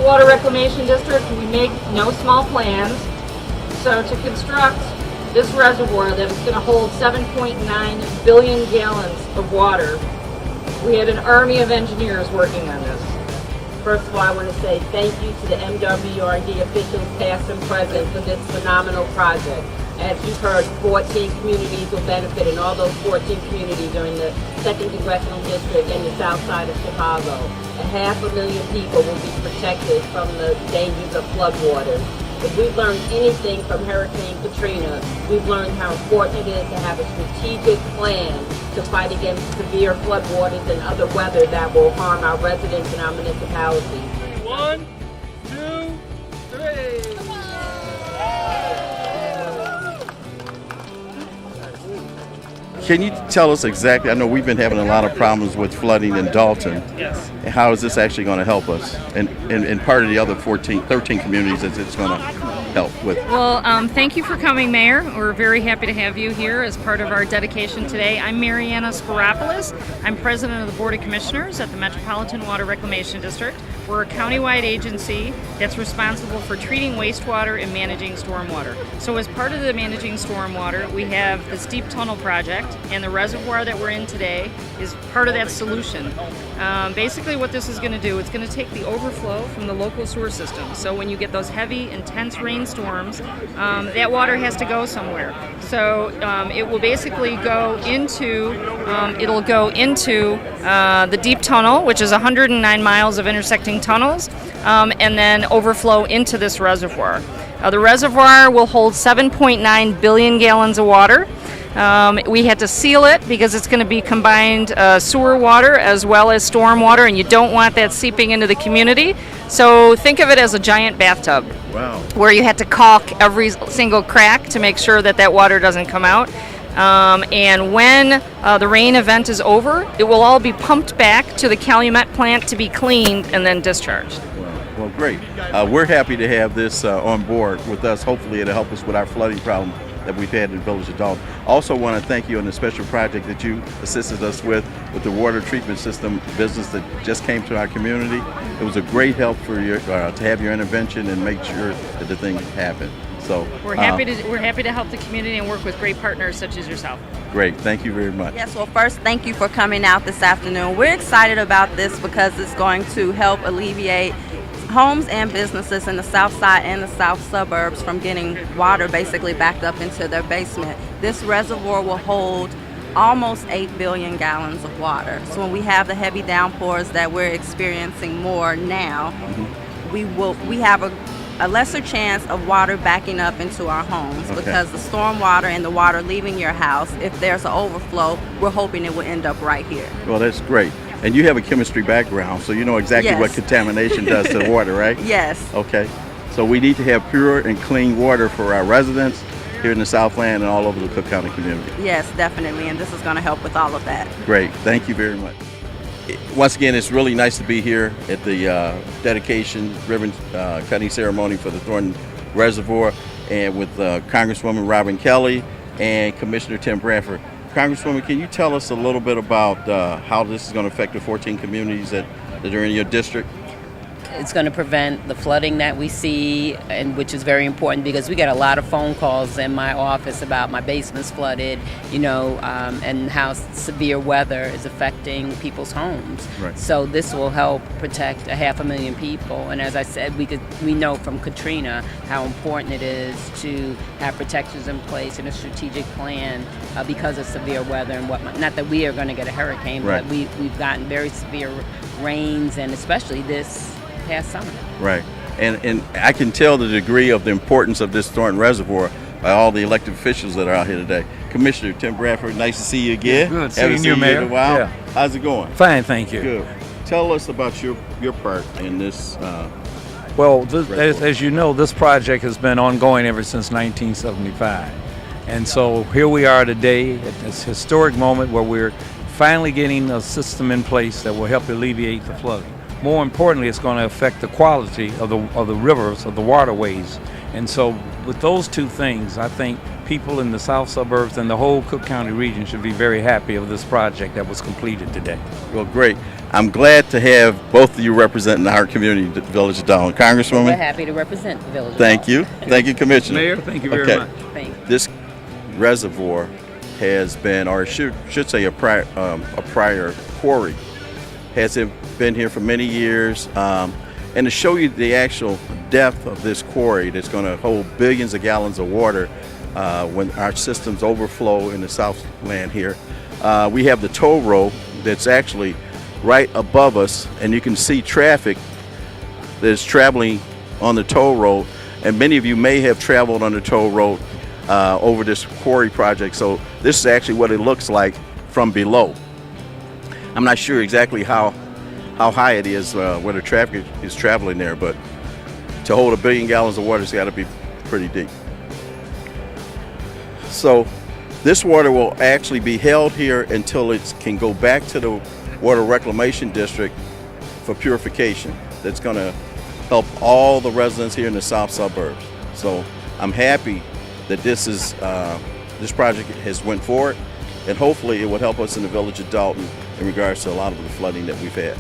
Water Reclamation District, we make no small plans. So to construct this reservoir that is going to hold 7.9 billion gallons of water, we had an army of engineers working on this. First of all, I want to say thank you to the MWRD officials, past and present, for this phenomenal project. As you've heard, 14 communities will benefit, and all those 14 communities are in the 2nd Congressional District and the south side of Chicago. 500,000 people will be protected from the dangers of floodwaters. If we've learned anything from Hurricane Katrina, we've learned how important it is to have a strategic plan to fight against severe floodwaters and other weather that will harm our residents and our municipalities. 1, 2, 3. Can you tell us exactly, I know we've been having a lot of problems with flooding in Dalton. Yes. And how is this actually going to help us? And part of the other 13 communities that it's going to help with? Well, thank you for coming, Mayor. We're very happy to have you here as part of our dedication today. I'm Mariana Spiropoulos. I'm president of the Board of Commissioners at the Metropolitan Water Reclamation District. We're a countywide agency that's responsible for treating wastewater and managing stormwater. So as part of the managing stormwater, we have this deep tunnel project, and the reservoir that we're in today is part of that solution. Basically what this is going to do, it's going to take the overflow from the local sewer system. So when you get those heavy, intense rainstorms, that water has to go somewhere. So it will basically go into, the deep tunnel, which is 109 miles of intersecting tunnels, and then overflow into this reservoir. The reservoir will hold 7.9 billion gallons of water. We had to seal it because it's going to be combined sewer water as well as storm water, and you don't want that seeping into the community. So think of it as a giant bathtub. Wow. Where you had to caulk every single crack to make sure that that water doesn't come out. And when the rain event is over, it will all be pumped back to the Calumet plant to be cleaned and then discharged. Well, great. We're happy to have this on board with us. Hopefully it'll help us with our flooding problem that we've had in the village of Dalton. Also want to thank you on the special project that you assisted us with the water treatment system business that just came to our community. It was a great help for you to have your intervention and make sure that the thing happened. So we're happy to help the community and work with great partners such as yourself. Great, thank you very much. Yes, well, first, thank you for coming out this afternoon. We're excited about this because it's going to help alleviate homes and businesses in the south side and the south suburbs from getting water basically backed up into their basement. This reservoir will hold almost 8 billion gallons of water. So when we have the heavy downpours that we're experiencing more now, we have a lesser chance of water backing up into our homes because the storm water and the water leaving your house, if there's an overflow, we're hoping it will end up right here. Well, that's great. And you have a chemistry background, so you know exactly what contamination does to the water, right? Yes. Okay. So we need to have pure and clean water for our residents here in the Southland and all over the Cook County community. Yes, definitely. And this is going to help with all of that. Great. Thank you very much. Once again, it's really nice to be here at the dedication ribbon cutting ceremony for the Thornton Reservoir, and with Congresswoman Robin Kelly and Commissioner Tim Bradford. Congresswoman, can you tell us a little bit about how this is going to affect the 14 communities that are in your district? It's going to prevent the flooding that we see, and which is very important because we get a lot of phone calls in my office about my basement's flooded, and how severe weather is affecting people's homes. Right. So this will help protect 500,000 people. And as I said, we know from Katrina how important it is to have protections in place and a strategic plan because of severe weather and whatnot. Not that we are going to get a hurricane, right, but we've gotten very severe rains, and especially this past summer. Right. And I can tell the degree of the importance of this Thornton Reservoir by all the elected officials that are out here today. Commissioner Tim Bradford, nice to see you again. Good seeing you, Mayor. In a while. Yeah. How's it going? Fine, thank you. Good. Tell us about your part in this. Well, as you know, this project has been ongoing ever since 1975. And so here we are today at this historic moment where we're finally getting a system in place that will help alleviate the flooding. More importantly, it's going to affect the quality of the rivers, of the waterways. And so with those two things, I think people in the south suburbs and the whole Cook County region should be very happy of this project that was completed today. Well, great. I'm glad to have both of you representing our community, the Village of Dalton. We're Congresswoman, happy to represent the village. of thank Dalton. you. Thank you, Commissioner. Mayor, thank you very Okay. much. Thank you. This reservoir has been, or should say a prior quarry, has been here for many years. And to show you the actual depth of this quarry that's going to hold billions of gallons of water when our systems overflow in the Southland here, we have the toll road that's actually right above us, and you can see traffic that's traveling on the toll road. And many of you may have traveled on the toll road over this quarry project. So this is actually what it looks like from below. I'm not sure exactly how high it is where the traffic is traveling there, but to hold 1 billion gallons of water, it's got to be pretty deep. So this water will actually be held here until it can go back to the Water Reclamation District for purification. That's going to help all the residents here in the south suburbs. So I'm happy that this project has went forward, and hopefully it will help us in the Village of Dalton in regards to a lot of the flooding that we've had.